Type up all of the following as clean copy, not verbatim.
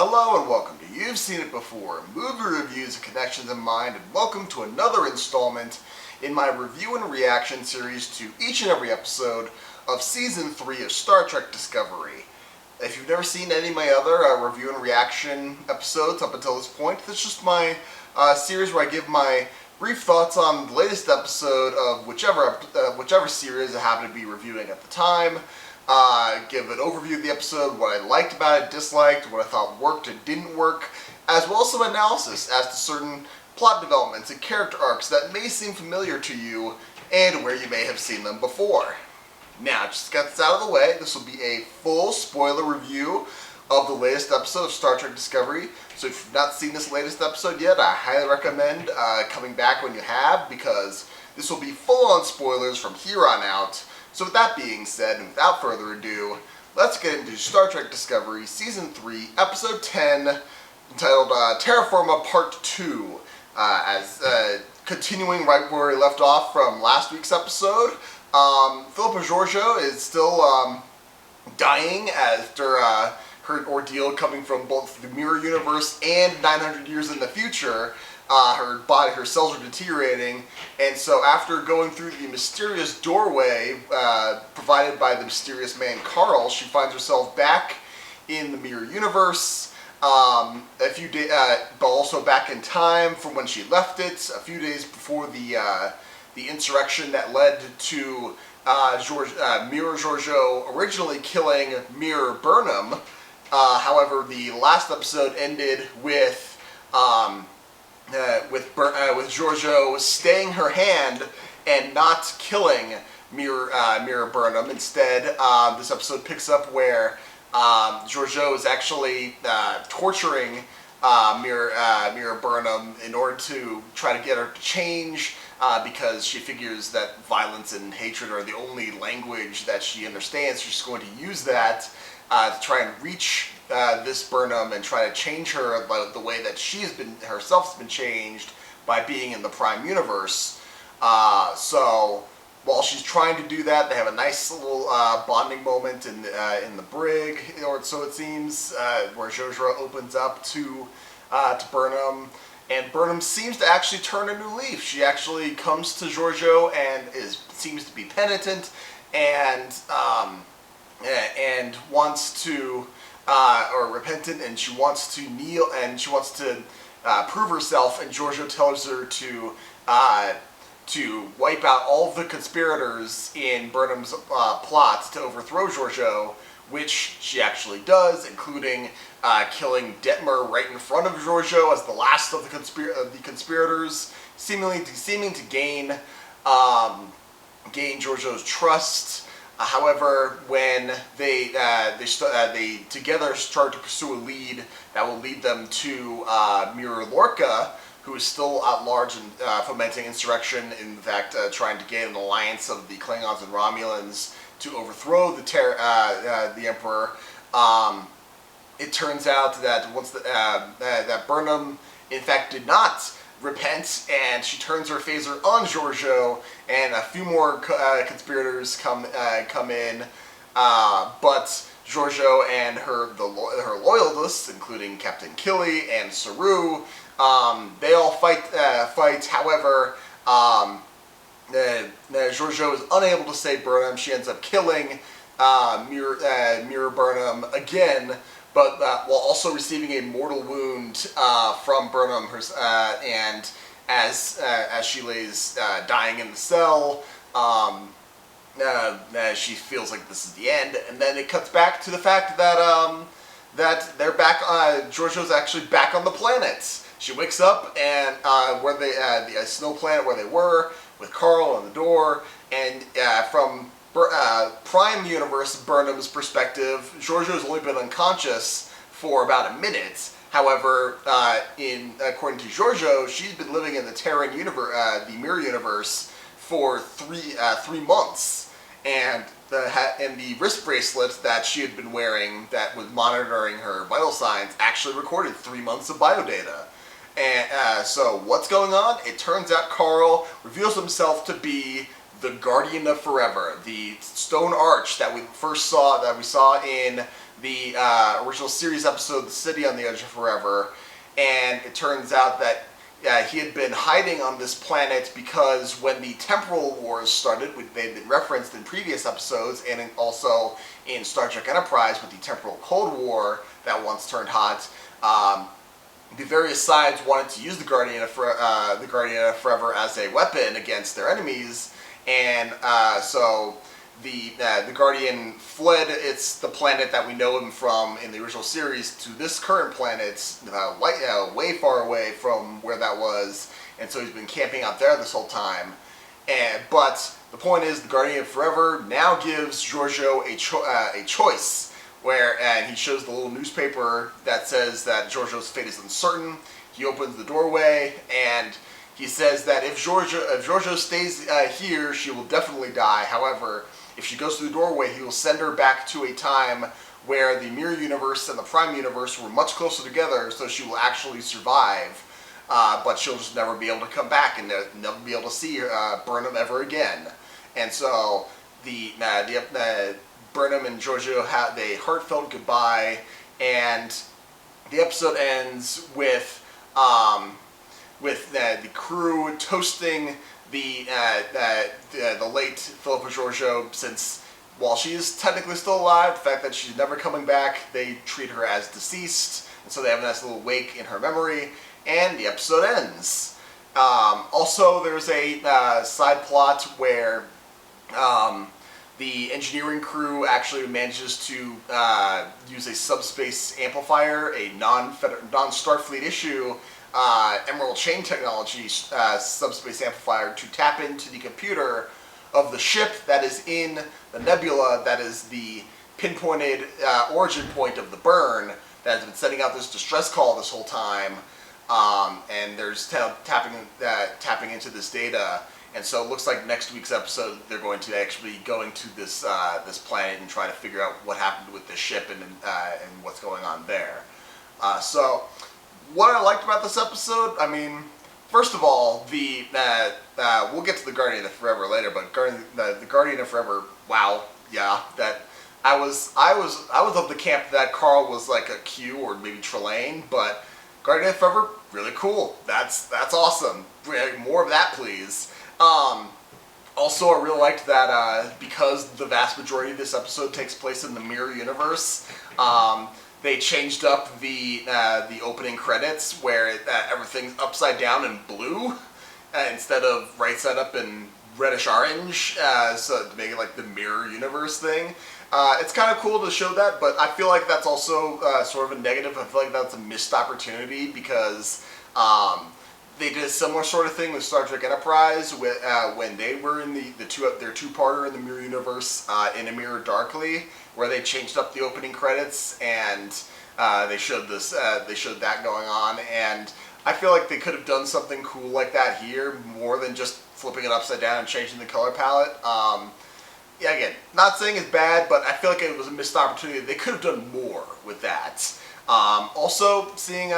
Hello and welcome to You've Seen It Before, movie reviews and connections in mind, and welcome to another installment in my review and reaction series to each and every episode of Season 3 of Star Trek Discovery. If you've never seen any of my other review and reaction episodes up until this point, this is just my series where I give my brief thoughts on the latest episode of whichever series I happen to be reviewing at the time. Give an overview of the episode, what I liked about it, disliked, what I thought worked and didn't work, as well as some analysis as to certain plot developments and character arcs that may seem familiar to you and where you may have seen them before. Now, just to get this out of the way, this will be a full spoiler review of the latest episode of Star Trek Discovery. So if you've not seen this latest episode yet, I highly recommend coming back when you have, because this will be full-on spoilers from here on out. So with that being said, and without further ado, let's get into Star Trek Discovery Season 3, Episode 10, entitled Terra Firma Part 2. Continuing right where we left off from last week's episode, Philippa Georgiou is still dying after her ordeal coming from both the Mirror Universe and 900 years in the future. Her cells are deteriorating, and so after going through the mysterious doorway provided by the mysterious man Carl, she finds herself back in the Mirror Universe, but also back in time from when she left it, a few days before the insurrection that led to Mirror Georgiou originally killing Mirror Burnham. However, the last episode ended with Georgiou staying her hand and not killing Mirror Burnham. Instead, this episode picks up where Georgiou is actually torturing Mirror Burnham in order to try to get her to change, because she figures that violence and hatred are the only language that she understands. She's going to use that to try and reach this Burnham and try to change her the way that herself has been changed by being in the Prime Universe. So while she's trying to do that, they have a nice little bonding moment in the brig, or so it seems, where Georgiou opens up to Burnham, and Burnham seems to actually turn a new leaf. She actually comes to Georgiou and seems to be penitent and wants to, or repentant, and she wants to kneel, and she wants to prove herself, and Georgiou tells her to wipe out all of the conspirators in Burnham's plot to overthrow Georgiou, which she actually does, including killing Detmer right in front of Georgiou as the last of the conspirators, seeming to gain Georgiou's trust. However, when they together start to pursue a lead that will lead them to Mirror Lorca, who is still at large and fomenting insurrection, in fact trying to gain an alliance of the Klingons and Romulans to overthrow the Emperor. It turns out that that Burnham, in fact, did not repent, and she turns her phaser on Georgiou, and a few more conspirators come in, but Georgiou and her loyalists, including Captain Killy and Saru, they all fight. However, Georgiou is unable to save Burnham. She ends up killing Mirror Burnham again, but while also receiving a mortal wound from Burnham, and as she lays dying in the cell, she feels like this is the end. And then it cuts back to the fact that they're back. Georgiou's actually back on the planet. She wakes up and the snow planet where they were, with Carl on the door, and from Prime Universe Burnham's perspective, Georgiou has only been unconscious for about a minute. However, according to Georgiou, she's been living in the Terran universe, the Mirror Universe, for three months, and the wrist bracelet that she had been wearing, that was monitoring her vital signs, actually recorded 3 months of biodata. And so what's going on? It turns out Carl reveals himself to be the Guardian of Forever, the stone arch that we saw in the original series episode, The City on the Edge of Forever, and it turns out that he had been hiding on this planet because when the temporal wars started, they've been referenced in previous episodes and also in Star Trek Enterprise with the temporal Cold War that once turned hot. The various sides wanted to use the Guardian of Forever as a weapon against their enemies, and so the Guardian fled. It's the planet that we know him from in the original series to this current planet, way far away from where that was, and so he's been camping out there this whole time. But the point is, the Guardian of Forever now gives Georgiou a choice. And he shows the little newspaper that says that Georgiou's fate is uncertain. He opens the doorway and he says that if Georgiou stays here, she will definitely die. However, if she goes through the doorway, he will send her back to a time where the Mirror Universe and the Prime Universe were much closer together, so she will actually survive. But she'll just never be able to come back and never be able to see Burnham ever again. And so the Burnham and Georgiou have a heartfelt goodbye, and the episode ends with the crew toasting the late Philippa Georgiou, since while she is technically still alive, the fact that she's never coming back, they treat her as deceased, and so they have a nice little wake in her memory, and the episode ends. Also, there's a side plot where the engineering crew actually manages to use a subspace amplifier, a non-Starfleet issue Emerald Chain Technology subspace amplifier, to tap into the computer of the ship that is in the nebula that is the pinpointed origin point of the burn that has been sending out this distress call this whole time. And there's tapping into this data. And so it looks like next week's episode they're going to actually be going to this this planet and try to figure out what happened with this ship and what's going on there. So what I liked about this episode, I mean, first of all, we'll get to the Guardian of Forever later, but the Guardian of Forever, wow, yeah, that I was of the camp that Carl was like a Q or maybe Trelane, but Guardian of Forever, really cool. That's awesome. More of that, please. Also, I really liked that because the vast majority of this episode takes place in the Mirror Universe, they changed up the opening credits where everything's upside down in blue instead of right side up in reddish orange, so to make it like the Mirror Universe thing. It's kind of cool to show that, but I feel like that's also sort of a negative. I feel like that's a missed opportunity because they did a similar sort of thing with Star Trek Enterprise when they were in their two-parter in the Mirror Universe, In a Mirror Darkly, where they changed up the opening credits and they showed that going on. And I feel like they could have done something cool like that here, more than just flipping it upside down and changing the color palette. Yeah, again, not saying it's bad, but I feel like it was a missed opportunity. They could have done more with that. Also, seeing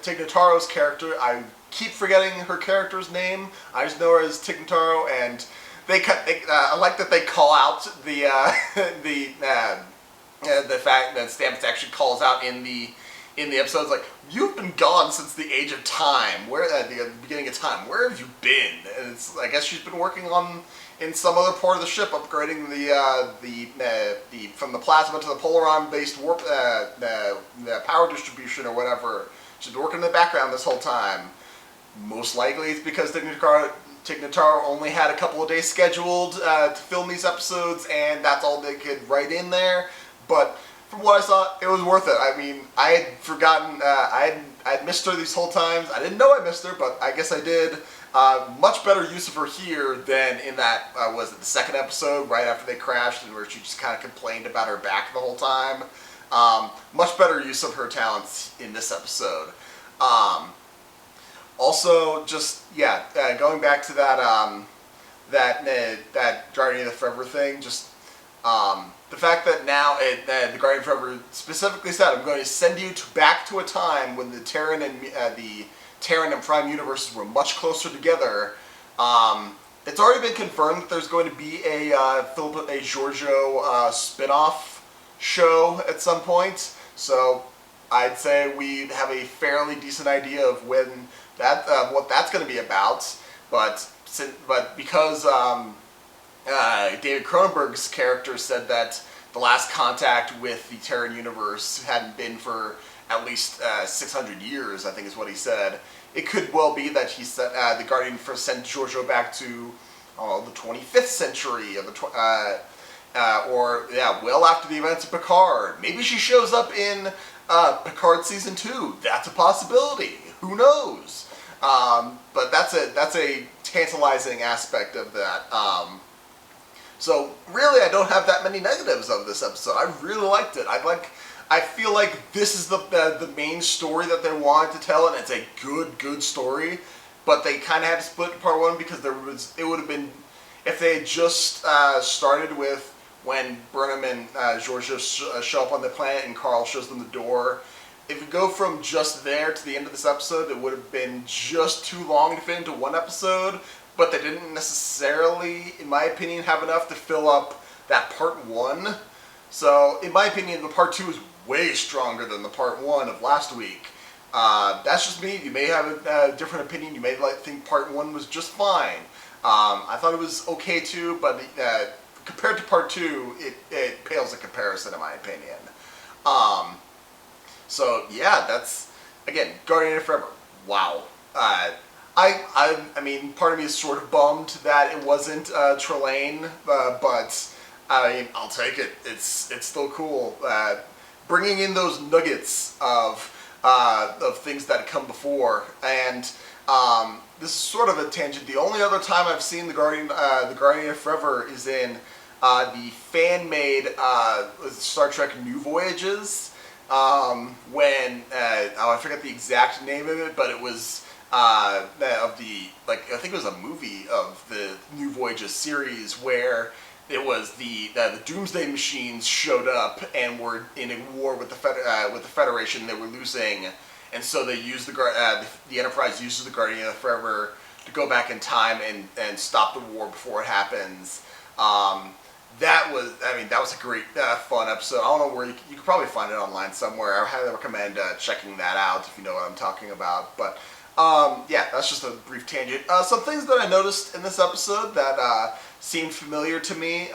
Tig Notaro's character, I keep forgetting her character's name. I just know her as Tig Notaro, and I like that they call out the fact that Stamets actually calls out in the episodes, like, you've been gone since the age of time. Where at the beginning of time, where have you been? And it's, I guess she's been working in some other part of the ship, upgrading the from the plasma to the polaron-based warp the power distribution or whatever. She's been working in the background this whole time. Most likely, it's because Tig Notaro only had a couple of days scheduled to film these episodes, and that's all they could write in there. But from what I saw, it was worth it. I mean, I had forgotten, I'd missed her these whole times. I didn't know I missed her, but I guess I did. Much better use of her here than in that, was it the second episode, right after they crashed, and where she just kind of complained about her back the whole time. Much better use of her talents in this episode. Also, just, yeah, going back to that, that Guardian of the Forever thing, just, the fact that now the Guardian of Forever specifically said, I'm going to send you back to a time when the Terran and Prime universes were much closer together. It's already been confirmed that there's going to be a Georgiou spin-off show at some point. So I'd say we have a fairly decent idea of when that what that's going to be about. But because David Cronenberg's character said that the last contact with the Terran universe hadn't been for at least 600 years, I think is what he said. It could well be that he said the Guardian first sent Georgiou back to the 25th century of the well after the events of Picard. Maybe she shows up in Picard season 2. That's a possibility. Who knows? But that's a tantalizing aspect of that. So really, I don't have that many negatives of this episode. I really liked it. I feel like this is the main story that they wanted to tell, and it's a good story. But they kind of had to split part one because it would have been, if they had just started with when Burnham and Georgiou show up on the planet and Carl shows them the door. If we go from just there to the end of this episode, it would have been just too long to fit into one episode. But they didn't necessarily, in my opinion, have enough to fill up that part one. So, in my opinion, the part two is way stronger than the part one of last week. That's just me. You may have a different opinion. You may think part one was just fine. I thought it was okay too, but compared to part two, it pales in comparison, in my opinion. So yeah, that's, again, Guardian of Forever. Wow. I mean, part of me is sort of bummed that it wasn't Trelane, but I mean, I'll take it. It's still cool. Bringing in those nuggets of things that come before, and this is sort of a tangent. The only other time I've seen the Guardian of Forever is in the fan-made Star Trek New Voyages. When I forget the exact name of it, but it was I think it was a movie of the New Voyages series where it was the Doomsday Machines showed up and were in a war with the Federation. They were losing, and so they used the Enterprise uses the Guardian of Forever to go back in time and stop the war before it happens. That was a great, fun episode. I don't know where you could probably find it online somewhere. I highly recommend checking that out if you know what I'm talking about. But yeah, that's just a brief tangent. Some things that I noticed in this episode that seemed familiar to me.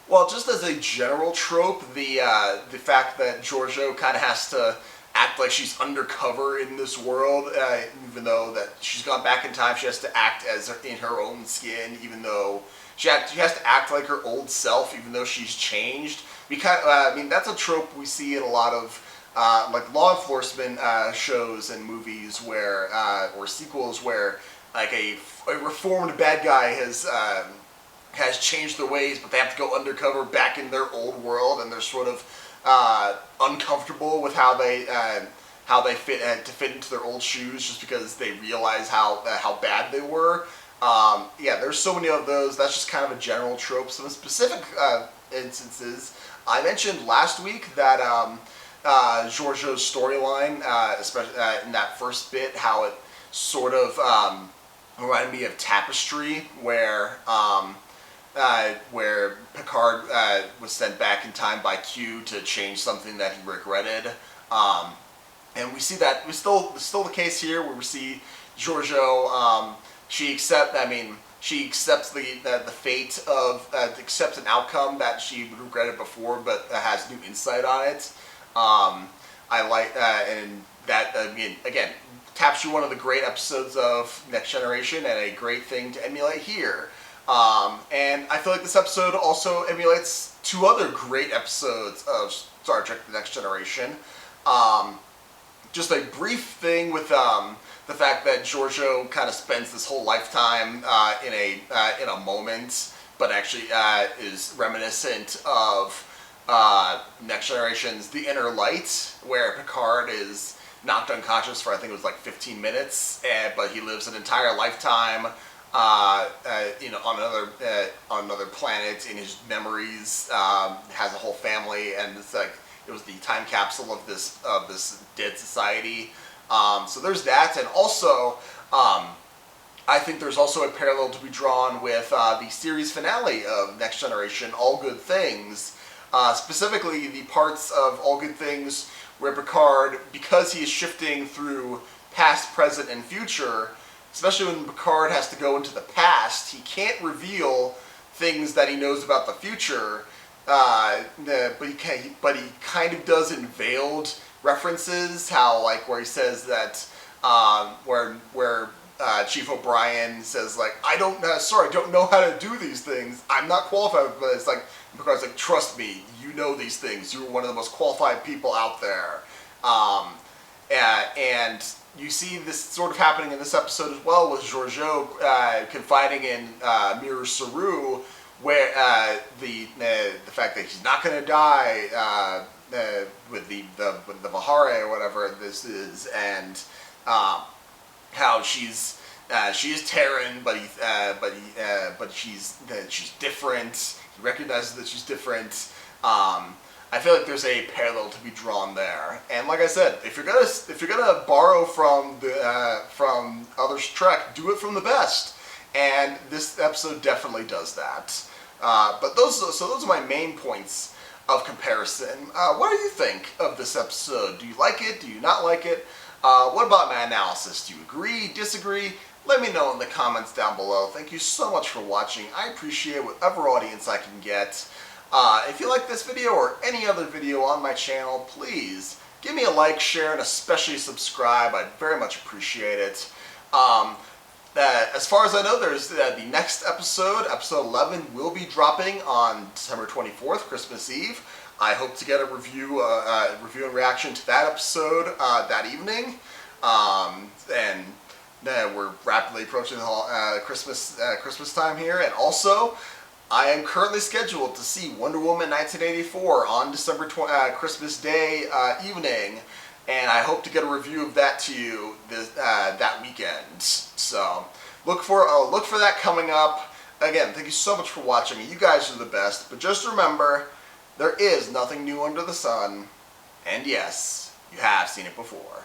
Well, just as a general trope, the fact that Georgiou kind of has to act like she's undercover in this world, even though that she's gone back in time, she has to act in her own skin, even though she has to act like her old self, even though she's changed. I mean, that's a trope we see in a lot of like law enforcement shows and movies where, or sequels where, like a reformed bad guy has changed their ways, but they have to go undercover back in their old world, and they're sort of uncomfortable with how they fit into their old shoes, just because they realize how bad they were. Yeah, there's so many of those. That's just kind of a general trope. Some specific instances. I mentioned last week that Georgiou's storyline, especially in that first bit, how it sort of reminded me of Tapestry, where Picard was sent back in time by Q to change something that he regretted. And we see that it's still the case here, where we see Georgiou. She accepts the fate of, accepts an outcome that she regretted before, but has new insight on it. I like that, and that, again, Tapestry, one of the great episodes of Next Generation, and a great thing to emulate here. And I feel like this episode also emulates two other great episodes of Star Trek: The Next Generation. Just a brief thing with the fact that Georgiou kind of spends this whole lifetime in a moment, but actually is reminiscent of Next Generation's The Inner Light, where Picard is knocked unconscious for, I think it was like 15 minutes, but he lives an entire lifetime on another planet in his memories, has a whole family, and it's like it was the time capsule of this dead society. So there's that, and also I think there's also a parallel to be drawn with the series finale of Next Generation, All Good Things, specifically the parts of All Good Things where Picard, because he is shifting through past, present, and future, especially when Picard has to go into the past, he can't reveal things that he knows about the future, but he kind of does in veiled references, how, like, where he says that, where Chief O'Brien says, like, I don't know how to do these things, I'm not qualified, but it's like, Picard's like, trust me, you know these things, you're one of the most qualified people out there. And you see this sort of happening in this episode as well, with Georgiou confiding in Mirror Saru, where the fact that he's not going to die with the Vahare or whatever this is, and how she is Terran, but she's different. He recognizes that she's different. I feel like there's a parallel to be drawn there, and like I said, if you're gonna borrow from others' Trek, do it from the best, and this episode definitely does that. But those are my main points of comparison. What do you think of this episode? Do you like it? Do you not like it? What about my analysis? Do you agree? Disagree? Let me know in the comments down below. Thank you so much for watching. I appreciate whatever audience I can get. If you like this video or any other video on my channel, please give me a like, share, and especially subscribe. I'd very much appreciate it. As far as I know, there's the next episode, episode 11, will be dropping on December 24th, Christmas Eve. I hope to get a review and reaction to that episode that evening. And we're rapidly approaching the Christmas time here, and also I am currently scheduled to see Wonder Woman 1984 on December Christmas Day evening, and I hope to get a review of that to you that weekend. So look for that coming up. Again, thank you so much for watching. You guys are the best, but just remember, there is nothing new under the sun, and yes, you have seen it before.